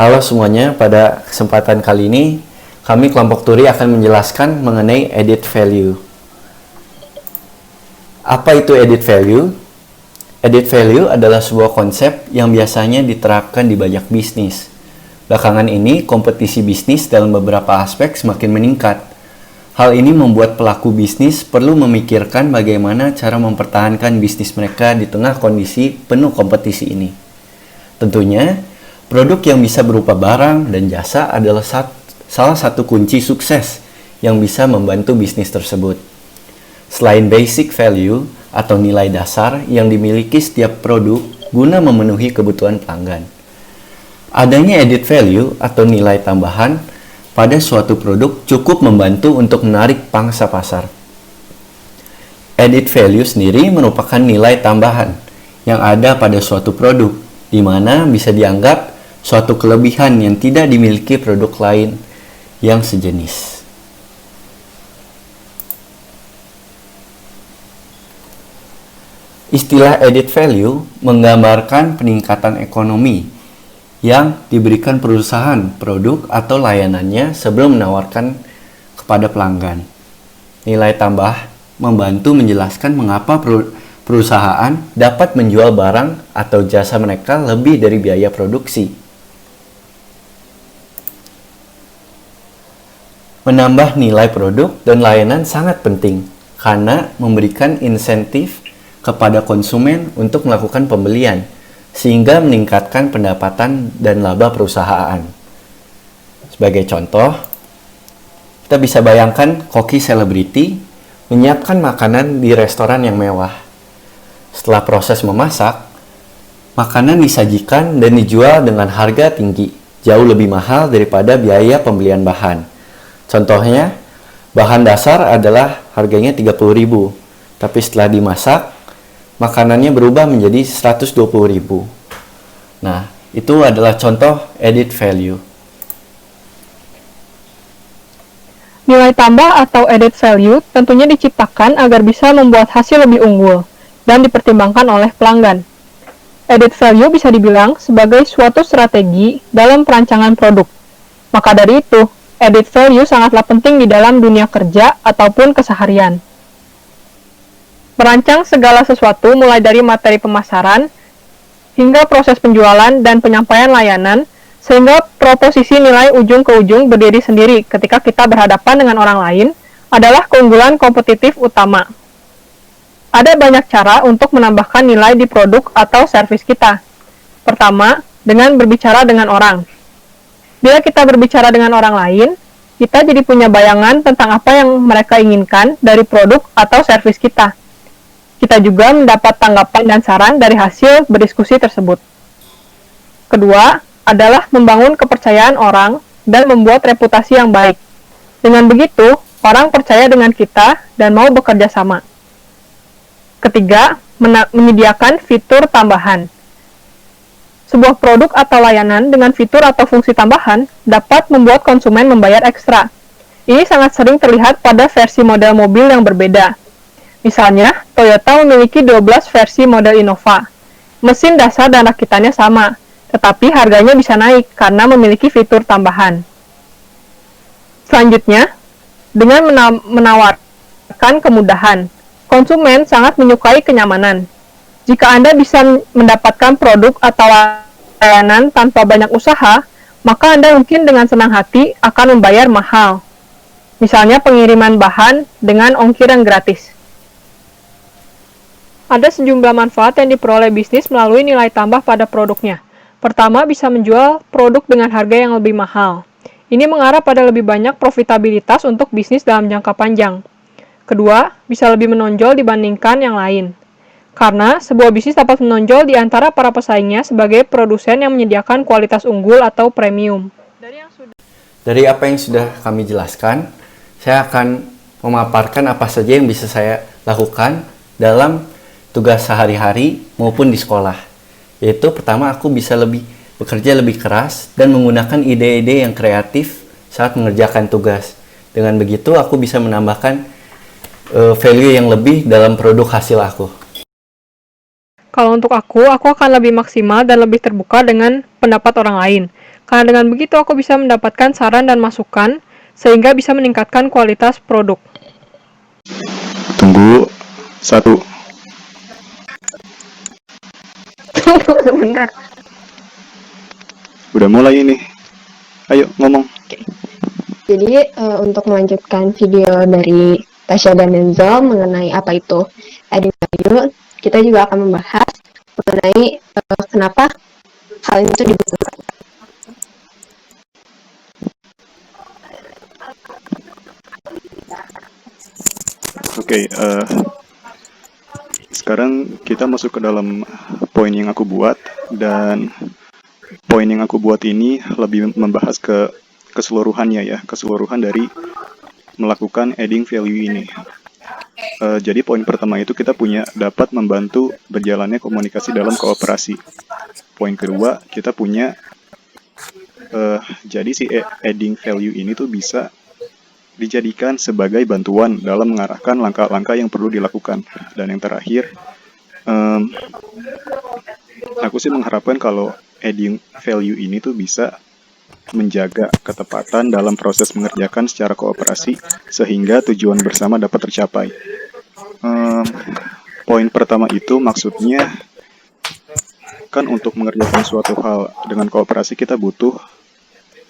Halo semuanya, pada kesempatan kali ini kami kelompok Turi akan menjelaskan mengenai added value. Apa itu added value? Added value adalah sebuah konsep yang biasanya diterapkan di banyak bisnis. Belakangan ini, kompetisi bisnis dalam beberapa aspek semakin meningkat. Hal ini membuat pelaku bisnis perlu memikirkan bagaimana cara mempertahankan bisnis mereka di tengah kondisi penuh kompetisi ini. Tentunya, produk yang bisa berupa barang dan jasa adalah salah satu kunci sukses yang bisa membantu bisnis tersebut. Selain basic value atau nilai dasar yang dimiliki setiap produk guna memenuhi kebutuhan pelanggan. Adanya added value atau nilai tambahan pada suatu produk cukup membantu untuk menarik pangsa pasar. Added value sendiri merupakan nilai tambahan yang ada pada suatu produk, di mana bisa dianggap suatu kelebihan yang tidak dimiliki produk lain yang sejenis. Istilah added value menggambarkan peningkatan ekonomi yang diberikan perusahaan produk atau layanannya sebelum menawarkan kepada pelanggan. Nilai tambah membantu menjelaskan mengapa perusahaan dapat menjual barang atau jasa mereka lebih dari biaya produksi. Menambah nilai produk dan layanan sangat penting karena memberikan insentif kepada konsumen untuk melakukan pembelian, sehingga meningkatkan pendapatan dan laba perusahaan. Sebagai contoh, kita bisa bayangkan koki selebriti menyiapkan makanan di restoran yang mewah. Setelah proses memasak, makanan disajikan dan dijual dengan harga tinggi, jauh lebih mahal daripada biaya pembelian bahan. Contohnya, bahan dasar adalah harganya 30.000, tapi setelah dimasak, makanannya berubah menjadi 120.000. Nah, itu adalah contoh added value. Nilai tambah atau added value tentunya diciptakan agar bisa membuat hasil lebih unggul dan dipertimbangkan oleh pelanggan. Added value bisa dibilang sebagai suatu strategi dalam perancangan produk. Maka dari itu, added value sangatlah penting di dalam dunia kerja ataupun keseharian. Merancang segala sesuatu mulai dari materi pemasaran hingga proses penjualan dan penyampaian layanan, sehingga proposisi nilai ujung ke ujung berdiri sendiri ketika kita berhadapan dengan orang lain adalah keunggulan kompetitif utama. Ada banyak cara untuk menambahkan nilai di produk atau servis kita. Pertama, dengan berbicara dengan orang. Bila kita berbicara dengan orang lain, kita jadi punya bayangan tentang apa yang mereka inginkan dari produk atau servis kita. Kita juga mendapat tanggapan dan saran dari hasil berdiskusi tersebut. Kedua, adalah membangun kepercayaan orang dan membuat reputasi yang baik. Dengan begitu, orang percaya dengan kita dan mau bekerja sama. Ketiga, menyediakan fitur tambahan. Sebuah produk atau layanan dengan fitur atau fungsi tambahan dapat membuat konsumen membayar ekstra. Ini sangat sering terlihat pada versi model mobil yang berbeda. Misalnya, Toyota memiliki 12 versi model Innova. Mesin dasar dan rakitannya sama, tetapi harganya bisa naik karena memiliki fitur tambahan. Selanjutnya, dengan menawarkan kemudahan, konsumen sangat menyukai kenyamanan. Jika Anda bisa mendapatkan produk atau layanan tanpa banyak usaha, maka Anda mungkin dengan senang hati akan membayar mahal. Misalnya pengiriman bahan dengan ongkir yang gratis. Ada sejumlah manfaat yang diperoleh bisnis melalui nilai tambah pada produknya. Pertama, bisa menjual produk dengan harga yang lebih mahal. Ini mengarah pada lebih banyak profitabilitas untuk bisnis dalam jangka panjang. Kedua, bisa lebih menonjol dibandingkan yang lain. Karena sebuah bisnis dapat menonjol di antara para pesaingnya sebagai produsen yang menyediakan kualitas unggul atau premium. Dari apa yang sudah kami jelaskan, saya akan memaparkan apa saja yang bisa saya lakukan dalam tugas sehari-hari maupun di sekolah. Yaitu pertama, aku bisa bekerja lebih keras dan menggunakan ide-ide yang kreatif saat mengerjakan tugas. Dengan begitu aku bisa menambahkan value yang lebih dalam produk hasil aku. Kalau untuk aku akan lebih maksimal dan lebih terbuka dengan pendapat orang lain. Karena dengan begitu aku bisa mendapatkan saran dan masukan sehingga bisa meningkatkan kualitas produk. Tunggu, satu. Sebentar. Udah mulai ini. Ayo ngomong. Jadi untuk melanjutkan video dari Tasya dan Denzel mengenai apa itu adding value, kita juga akan membahas mengenai kenapa hal itu dibutuhkan. Oke, sekarang kita masuk ke dalam poin yang aku buat, dan poin yang aku buat ini lebih membahas ke keseluruhannya ya, keseluruhan dari melakukan adding value ini. Jadi poin pertama itu kita punya dapat membantu berjalannya komunikasi dalam kooperasi. Poin kedua kita punya jadi si adding value ini tuh bisa dijadikan sebagai bantuan dalam mengarahkan langkah-langkah yang perlu dilakukan. Dan yang terakhir, aku sih mengharapkan kalau adding value ini tuh bisa menjaga ketepatan dalam proses mengerjakan secara kooperasi sehingga tujuan bersama dapat tercapai. Poin pertama itu maksudnya kan untuk mengerjakan suatu hal dengan kooperasi kita butuh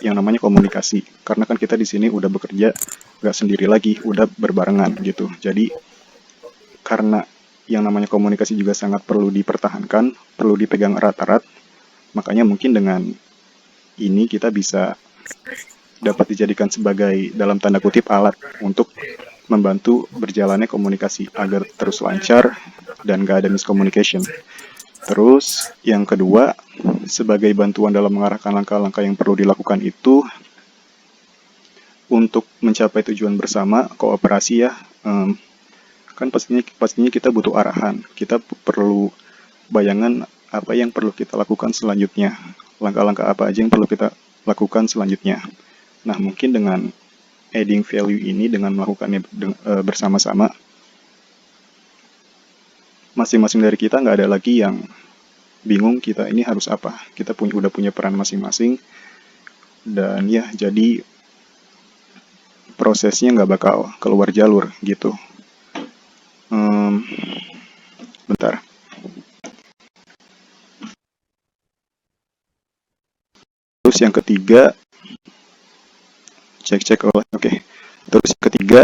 yang namanya komunikasi, karena kan kita di sini udah bekerja nggak sendiri lagi, udah berbarengan gitu. Jadi karena yang namanya komunikasi juga sangat perlu dipertahankan, perlu dipegang erat-erat, makanya mungkin dengan ini kita bisa dapat dijadikan sebagai dalam tanda kutip alat untuk membantu berjalannya komunikasi agar terus lancar dan gak ada miscommunication. Terus yang kedua, sebagai bantuan dalam mengarahkan langkah-langkah yang perlu dilakukan itu untuk mencapai tujuan bersama, kooperasi ya, kan pastinya kita butuh arahan, kita perlu bayangan apa yang perlu kita lakukan selanjutnya, langkah-langkah apa aja yang perlu kita lakukan selanjutnya. Nah mungkin dengan adding value ini, dengan melakukannya bersama-sama, masing-masing dari kita nggak ada lagi yang bingung kita ini harus apa. Kita udah punya peran masing-masing, dan ya jadi prosesnya nggak bakal keluar jalur gitu. Bentar. Terus yang ketiga, cek. Oke. Terus yang ketiga,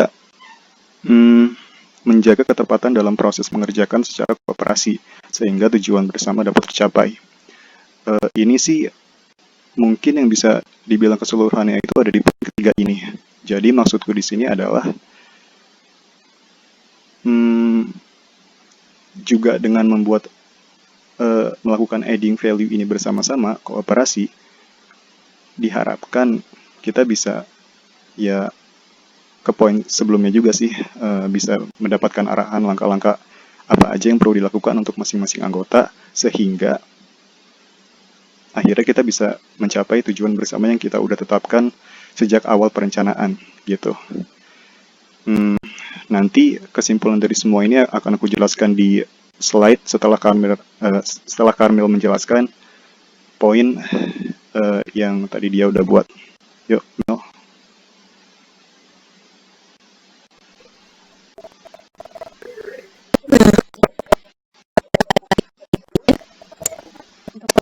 menjaga ketepatan dalam proses mengerjakan secara kooperasi sehingga tujuan bersama dapat tercapai. Ini sih mungkin yang bisa dibilang keseluruhannya itu ada di poin ketiga ini. Jadi maksudku di sini adalah juga dengan melakukan adding value ini bersama-sama, kooperasi, diharapkan kita bisa ya ke poin sebelumnya juga sih, bisa mendapatkan arahan langkah-langkah apa aja yang perlu dilakukan untuk masing-masing anggota sehingga akhirnya kita bisa mencapai tujuan bersama yang kita udah tetapkan sejak awal perencanaan gitu. Nanti kesimpulan dari semua ini akan aku jelaskan di slide setelah Karmel menjelaskan poin yang tadi dia udah buat. Yuk, Mel.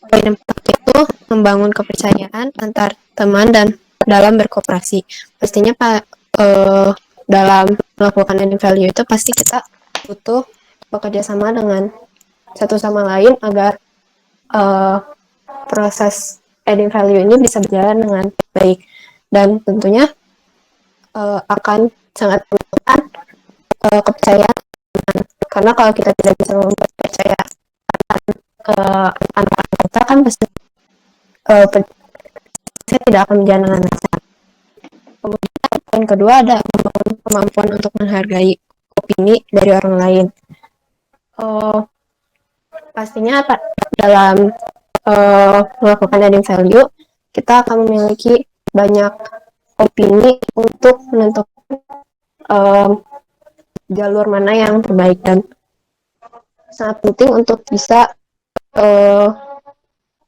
Poin yang pertama itu membangun kepercayaan antar teman dan dalam berkooperasi. Pastinya dalam melakukan adding value itu pasti kita butuh bekerja sama dengan satu sama lain agar proses adding value ini bisa berjalan dengan baik, dan tentunya akan sangat membutuhkan kepercayaan, karena kalau kita tidak bisa membuat kepercayaan antara kita kan pasti saya tidak akan berjalan dengan lancar. Kemudian poin kedua ada kemampuan untuk menghargai opini dari orang lain. Pastinya dalam melakukan adding value kita akan memiliki banyak opini untuk menentukan jalur mana yang terbaik, dan sangat penting untuk bisa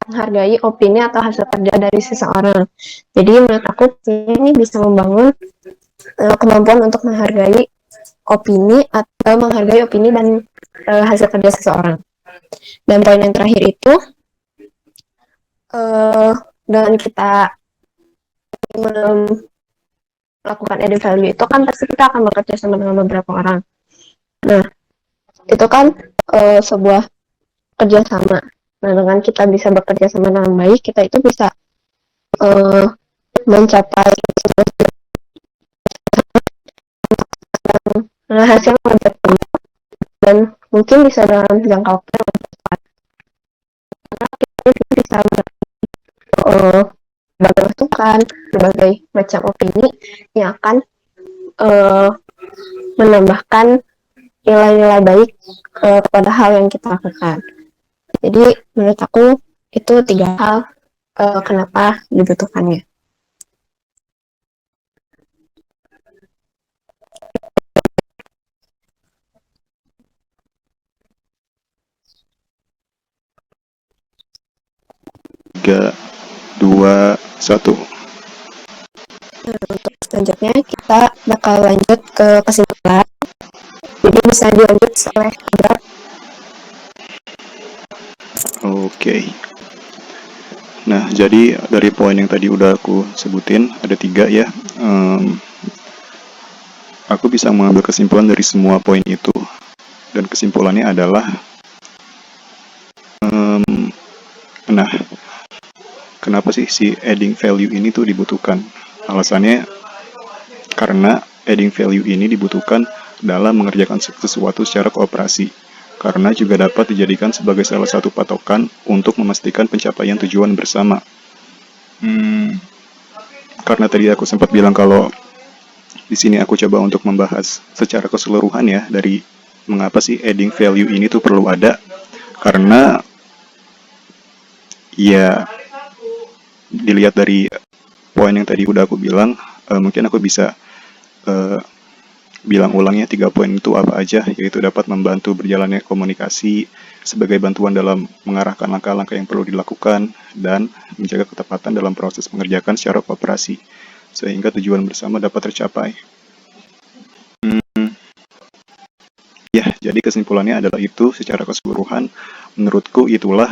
menghargai opini atau hasil kerja dari seseorang. Jadi menurut aku ini bisa membangun kemampuan untuk menghargai opini atau menghargai opini dan hasil kerja seseorang. Dan poin yang terakhir itu dengan kita melakukan added value itu kan pasti kita akan bekerja sama dengan beberapa orang. Nah, itu kan sebuah kerjasama. Nah, dengan kita bisa bekerja sama dengan baik, kita itu bisa mencapai hasil yang lebih optimal dan mungkin bisa dalam jangka waktu yang lebih cepat. Karena kita bisa berbagai masukan, berbagai macam opini yang akan menambahkan nilai-nilai baik kepada hal yang kita lakukan. Jadi menurut aku itu 3 hal kenapa dibutuhkannya. Tiga, dua, satu. Untuk selanjutnya kita bakal lanjut ke kesimpulan. Jadi bisa dilanjut oleh Ibra. Oke. Nah, jadi dari poin yang tadi udah aku sebutin, ada 3 ya. Aku bisa mengambil kesimpulan dari semua poin itu. Dan kesimpulannya adalah, nah, kenapa sih si adding value ini tuh dibutuhkan? Alasannya karena adding value ini dibutuhkan dalam mengerjakan sesuatu secara kooperasi. Karena juga dapat dijadikan sebagai salah satu patokan untuk memastikan pencapaian tujuan bersama. Karena tadi aku sempat bilang kalau di sini aku coba untuk membahas secara keseluruhan ya dari mengapa sih adding value ini tuh perlu ada. Karena ya dilihat dari poin yang tadi udah aku bilang, mungkin aku bisa bilang ulangnya 3 poin itu apa aja, yaitu dapat membantu berjalannya komunikasi sebagai bantuan dalam mengarahkan langkah-langkah yang perlu dilakukan dan menjaga ketepatan dalam proses mengerjakan secara kooperasi sehingga tujuan bersama dapat tercapai. Ya, jadi kesimpulannya adalah itu secara keseluruhan. Menurutku itulah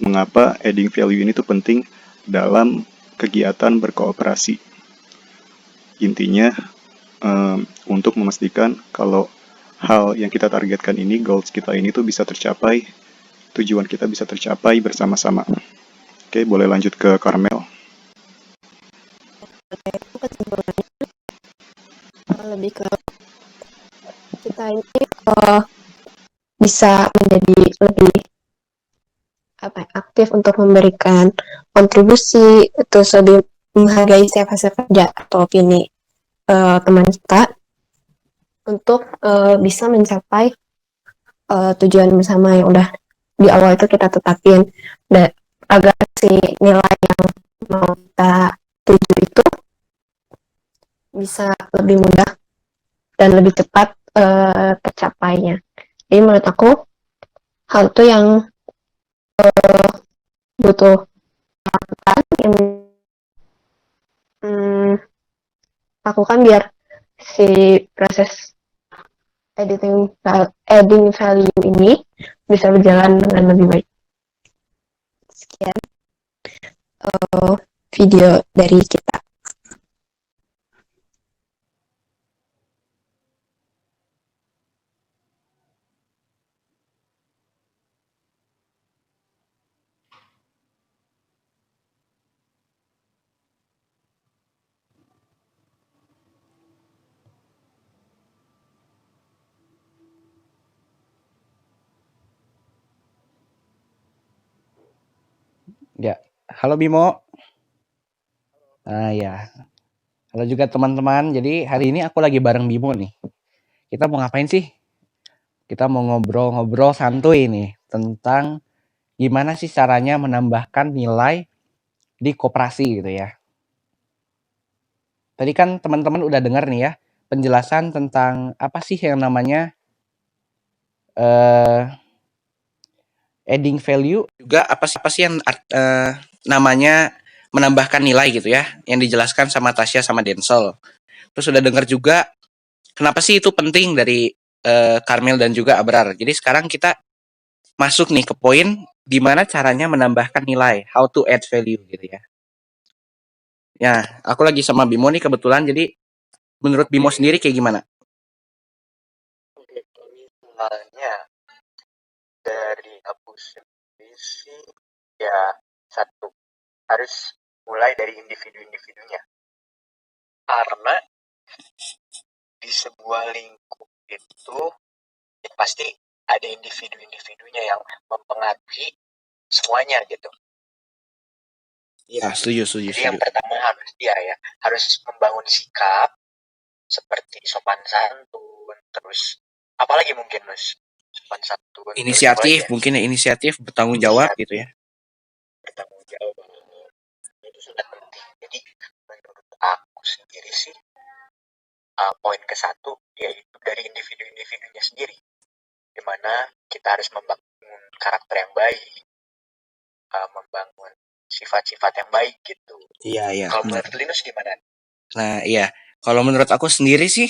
mengapa adding value ini tuh penting dalam kegiatan berkooperasi. Intinya untuk memastikan kalau hal yang kita targetkan ini, goals kita ini tuh bisa tercapai, tujuan kita bisa tercapai bersama-sama. Oke, boleh lanjut ke Karmel. Lebih ke kita ini bisa menjadi lebih aktif untuk memberikan kontribusi, terus lebih menghargai setiap hasil kerja atau opini teman kita untuk bisa mencapai tujuan bersama yang udah di awal itu kita tetapin, dan agar si nilai yang mau kita tuju itu bisa lebih mudah dan lebih cepat tercapainya. Jadi menurut aku hal itu yang butuh yang lakukan biar si proses adding value ini bisa berjalan dengan lebih baik. Sekian video dari kita. Ya, halo Bimo. Ya, halo juga teman-teman. Jadi hari ini aku lagi bareng Bimo nih. Kita mau ngapain sih? Kita mau ngobrol-ngobrol santuy nih tentang gimana sih caranya menambahkan nilai di koperasi gitu ya. Tadi kan teman-teman udah dengar nih ya penjelasan tentang apa sih yang namanya adding value juga apa sih yang namanya menambahkan nilai gitu ya, yang dijelaskan sama Tasya sama Densel. Terus udah dengar juga kenapa sih itu penting dari Karmel dan juga Abrar. Jadi sekarang kita masuk nih ke poin gimana caranya menambahkan nilai, how to add value gitu ya. Ya, aku lagi sama Bimo nih kebetulan, jadi menurut Bimo sendiri kayak gimana? Oke, misalnya dari aku sendiri sih, ya satu, harus mulai dari individu-individunya. Karena di sebuah lingkup itu ya pasti ada individu-individunya yang mempengaruhi semuanya gitu. Ya, setuju. Jadi yang pertama harus membangun sikap seperti sopan santun, terus apalagi mungkin Mas, sopan santun, Inisiatif, mungkin ya inisiatif, bertanggung jawab gitu ya. bertanggung jawab itu sangat penting. Jadi menurut aku sendiri sih poin ke-1 yaitu dari individu-individunya sendiri, di mana kita harus membangun karakter yang baik, membangun sifat-sifat yang baik gitu. Iya. Kalau menurut Linus gimana? Nah, iya. Kalau menurut aku sendiri sih,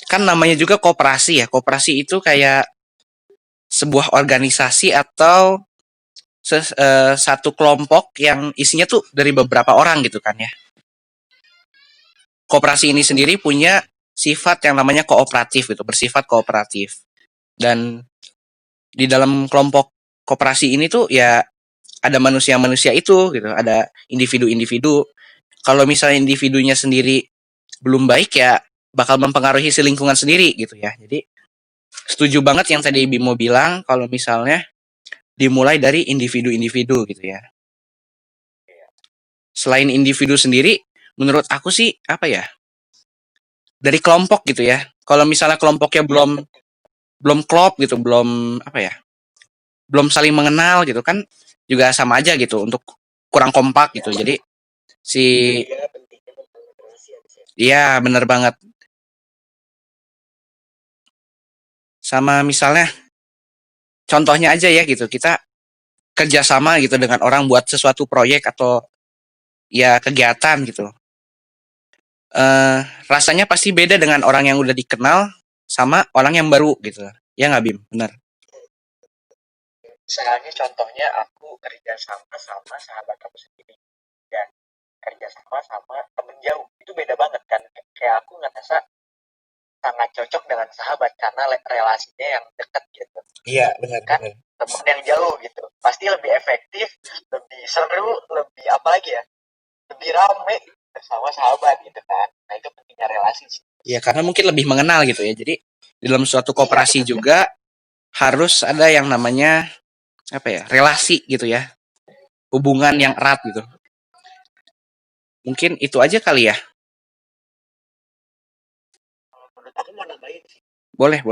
kan namanya juga koperasi ya. Koperasi itu kayak sebuah organisasi atau satu kelompok yang isinya tuh dari beberapa orang gitu kan ya. Koperasi ini sendiri punya sifat yang namanya kooperatif gitu, bersifat kooperatif. Dan di dalam kelompok koperasi ini tuh ya ada manusia-manusia itu gitu, ada individu-individu. Kalau misalnya individunya sendiri belum baik ya bakal mempengaruhi si lingkungan sendiri gitu ya. Jadi setuju banget yang tadi Bimo bilang kalau misalnya dimulai dari individu-individu gitu ya. Selain individu sendiri, menurut aku sih apa ya? Dari kelompok gitu ya. Kalau misalnya kelompoknya belum klop gitu, belum apa ya? Belum saling mengenal gitu kan juga sama aja gitu untuk kurang kompak gitu. Jadi si iya bener banget. Sama misalnya contohnya aja ya gitu, kita kerjasama gitu dengan orang buat sesuatu proyek atau ya kegiatan gitu. Rasanya pasti beda dengan orang yang udah dikenal sama orang yang baru gitu. Ya nggak Bim? Bener. Misalnya contohnya aku kerja sama sahabat aku sendiri dan kerja sama temen jauh, itu beda banget kan. Kayak aku ngerasa sangat cocok dengan sahabat karena relasinya yang dekat gitu. Iya benar kan temen yang jauh gitu pasti lebih efektif, lebih seru, lebih apa lagi ya, lebih rame bersama sahabat gitu kan. Nah itu pentingnya relasi sih. Iya karena mungkin lebih mengenal gitu ya. Jadi dalam suatu koperasi juga harus ada yang namanya apa ya, relasi gitu ya, hubungan yang erat gitu. Mungkin itu aja kali ya. Menurut aku mau nambahin sih. Boleh.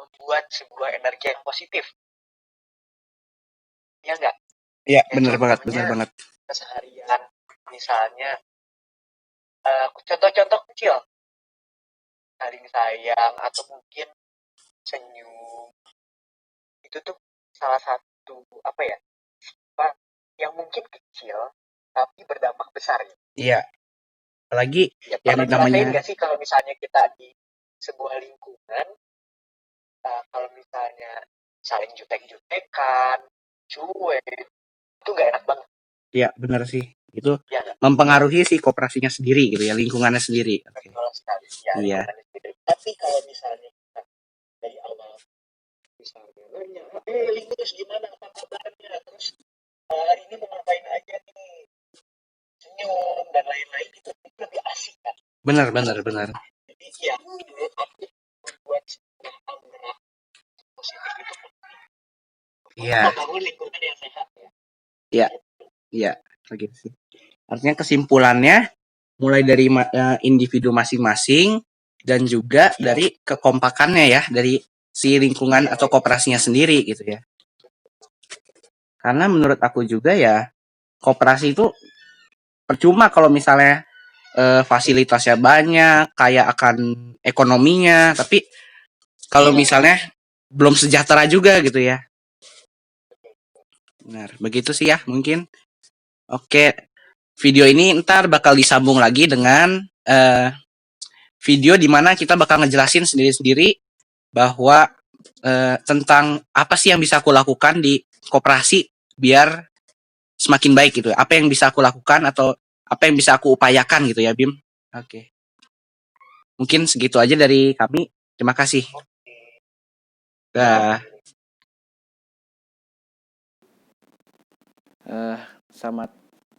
Membuat sebuah energi yang positif, ya enggak? Iya benar banget. Keseharian misalnya contoh-contoh kecil, saling sayang atau mungkin senyum, itu tuh salah satu apa ya, yang mungkin kecil tapi berdampak besar ya. Iya. Apalagi Ya, yang namanya nggak sih kalau misalnya kita di sebuah lingkungan, kalau misalnya saling jutek-jutekan, cuek, itu nggak enak banget. Iya benar sih. Itu Ya, mempengaruhi si koperasinya sendiri gitu ya, lingkungannya sendiri. Okay. Ya, Iya. tapi kalau misalnya kita dari awal misalnya nanya, Linus gimana, apa kabarnya, terus hari ini mau ngapain aja nih, senyum dan lain-lain, itu lebih asik kan. Benar. Jadi ya menurut aku membuat sebuah aura positif itu penting. Iya. Membangun lingkungan yang sehat ya. Iya, gitu sih. Artinya kesimpulannya mulai dari individu masing-masing dan juga dari kekompakannya ya, dari si lingkungan atau koperasinya sendiri gitu ya. Karena menurut aku juga ya koperasi itu percuma kalau misalnya fasilitasnya banyak, kaya akan ekonominya, tapi kalau misalnya belum sejahtera juga gitu ya. Benar, begitu sih ya mungkin. Oke, video ini ntar bakal disambung lagi dengan video di mana kita bakal ngejelasin sendiri-sendiri bahwa tentang apa sih yang bisa aku lakukan di koperasi biar semakin baik gitu. Apa yang bisa aku lakukan atau apa yang bisa aku upayakan gitu ya, Bim. Oke. Mungkin segitu aja dari kami. Terima kasih. Dah. Selamat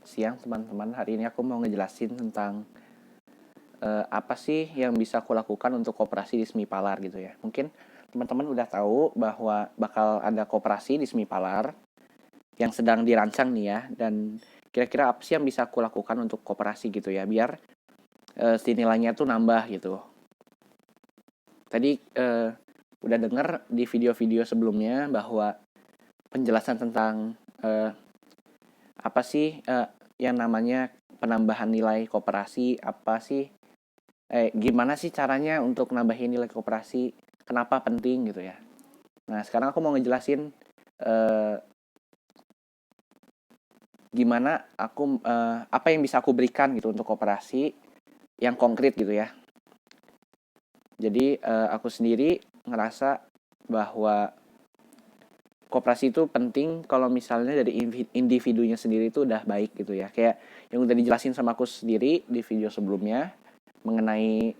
siang teman-teman. Hari ini aku mau ngejelasin tentang apa sih yang bisa aku lakukan untuk koperasi di Semipalar gitu ya. Mungkin teman-teman udah tahu bahwa bakal ada koperasi di Semipalar yang sedang dirancang nih ya. Dan kira-kira apa sih yang bisa aku lakukan untuk koperasi gitu ya, biar si nilainya tuh nambah gitu. Tadi udah denger di video-video sebelumnya bahwa penjelasan tentang apa sih yang namanya penambahan nilai koperasi, apa sih gimana sih caranya untuk nambahin nilai koperasi, kenapa penting gitu ya. Nah sekarang aku mau ngejelasin gimana aku apa yang bisa aku berikan gitu untuk koperasi yang konkret gitu ya. Jadi aku sendiri ngerasa bahwa koperasi itu penting kalau misalnya dari individunya sendiri itu udah baik gitu ya. Kayak yang udah dijelasin sama aku sendiri di video sebelumnya mengenai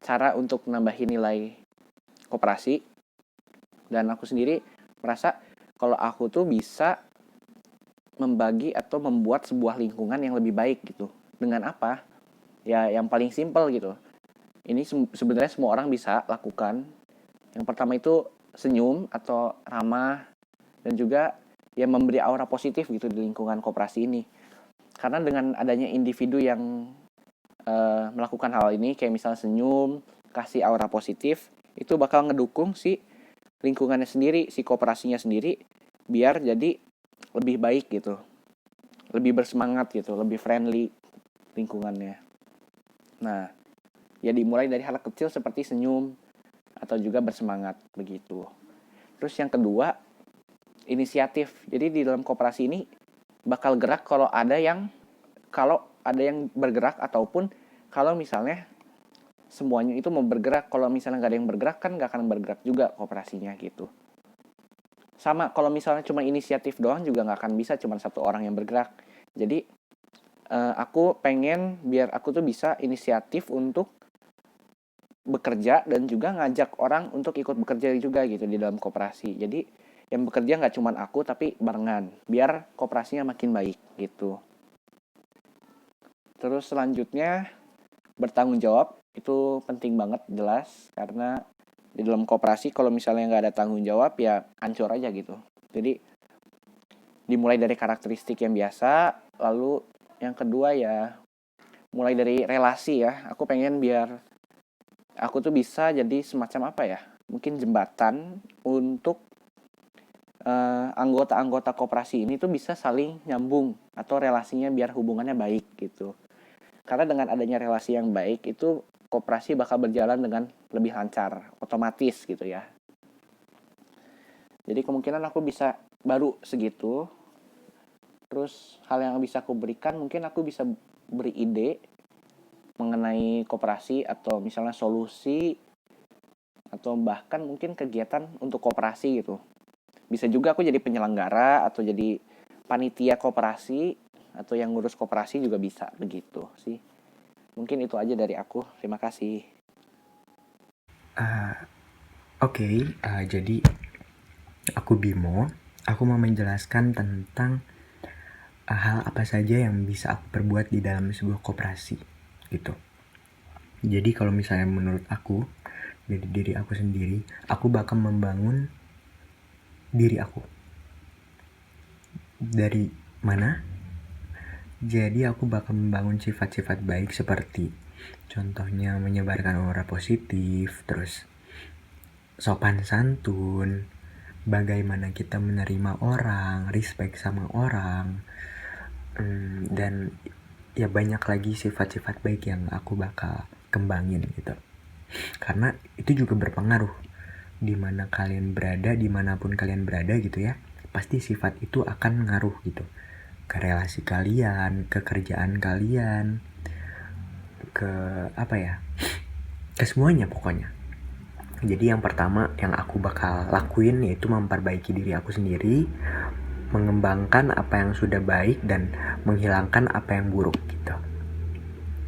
cara untuk nambahin nilai koperasi. Dan aku sendiri merasa kalau aku tuh bisa membagi atau membuat sebuah lingkungan yang lebih baik gitu. Dengan apa? Ya yang paling simpel gitu. Ini sebenarnya semua orang bisa lakukan. Yang pertama itu senyum atau ramah dan juga ya memberi aura positif gitu di lingkungan koperasi ini. Karena dengan adanya individu yang melakukan hal ini kayak misalnya senyum, kasih aura positif, itu bakal ngedukung si lingkungannya sendiri, si koperasinya sendiri biar jadi lebih baik gitu. Lebih bersemangat gitu, lebih friendly lingkungannya. Nah, ya dimulai dari hal kecil seperti senyum atau juga bersemangat begitu. Terus yang kedua, inisiatif. Jadi di dalam koperasi ini bakal gerak kalau ada yang bergerak ataupun kalau misalnya semuanya itu mau bergerak. Kalau misalnya nggak ada yang bergerak kan nggak akan bergerak juga koperasinya gitu. Sama kalau misalnya cuma inisiatif doang juga nggak akan bisa cuma satu orang yang bergerak. Jadi aku pengen biar aku tuh bisa inisiatif untuk bekerja dan juga ngajak orang untuk ikut bekerja juga gitu di dalam koperasi. Jadi yang bekerja nggak cuma aku tapi barengan biar koperasinya makin baik gitu. Terus selanjutnya bertanggung jawab itu penting banget jelas karena di dalam koperasi kalau misalnya nggak ada tanggung jawab ya hancur aja gitu. Jadi dimulai dari karakteristik yang biasa, lalu yang kedua ya mulai dari relasi ya. Aku pengen biar aku tuh bisa jadi semacam apa ya? Mungkin jembatan untuk anggota-anggota koperasi ini tuh bisa saling nyambung atau relasinya biar hubungannya baik gitu. Karena dengan adanya relasi yang baik itu koperasi bakal berjalan dengan lebih lancar, otomatis gitu ya. Jadi kemungkinan aku bisa baru segitu. Terus hal yang bisa aku berikan mungkin aku bisa beri ide mengenai koperasi atau misalnya solusi atau bahkan mungkin kegiatan untuk koperasi gitu. Bisa juga aku jadi penyelenggara atau jadi panitia koperasi atau yang ngurus koperasi juga bisa begitu sih. Mungkin itu aja dari aku. Terima kasih. Jadi aku Bimo. Aku mau menjelaskan tentang hal apa saja yang bisa aku perbuat di dalam sebuah koperasi gitu. Jadi kalau misalnya menurut aku, dari diri aku sendiri, aku bakal membangun diri aku. Dari mana? Jadi aku bakal membangun sifat-sifat baik seperti contohnya menyebarkan aura positif, terus sopan santun, bagaimana kita menerima orang, respect sama orang, dan ya banyak lagi sifat-sifat baik yang aku bakal kembangin gitu. Karena itu juga berpengaruh dimana kalian berada, dimanapun kalian berada gitu ya, pasti sifat itu akan ngaruh gitu ke relasi kalian, ke kerjaan kalian, ke apa ya, ke semuanya pokoknya. Jadi yang pertama yang aku bakal lakuin yaitu memperbaiki diri aku sendiri, mengembangkan apa yang sudah baik dan menghilangkan apa yang buruk gitu.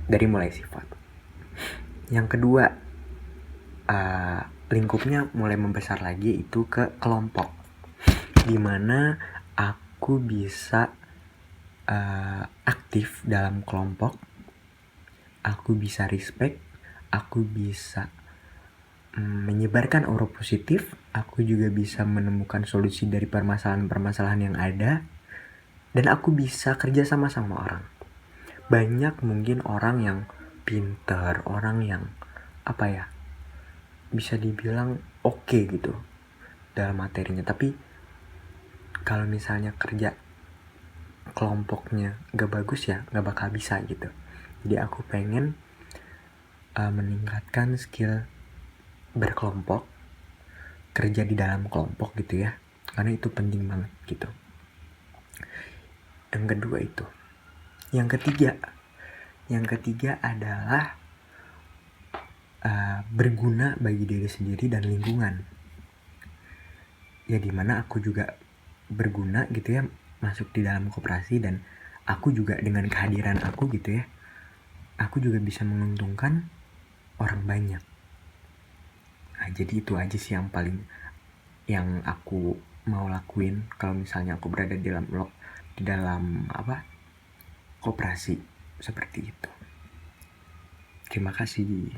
Dari mulai sifat. Yang kedua, lingkupnya mulai membesar lagi itu ke kelompok, dimana aku bisa aktif dalam kelompok, aku bisa respect, aku bisa menyebarkan aura positif, aku juga bisa menemukan solusi dari permasalahan-permasalahan yang ada, dan aku bisa kerja sama orang. Banyak mungkin orang yang pintar, orang yang apa ya, bisa dibilang oke gitu dalam materinya, tapi kalau misalnya kerja kelompoknya gak bagus ya gak bakal bisa gitu. Jadi aku pengen meningkatkan skill berkelompok, kerja di dalam kelompok gitu ya, karena itu penting banget gitu. Yang kedua itu. Yang ketiga adalah berguna bagi diri sendiri dan lingkungan. Ya dimana aku juga berguna gitu ya, masuk di dalam koperasi, dan aku juga dengan kehadiran aku gitu ya, aku juga bisa menguntungkan orang banyak. Nah, jadi itu aja sih yang paling yang aku mau lakuin kalau misalnya aku berada di dalam koperasi seperti itu. Terima kasih.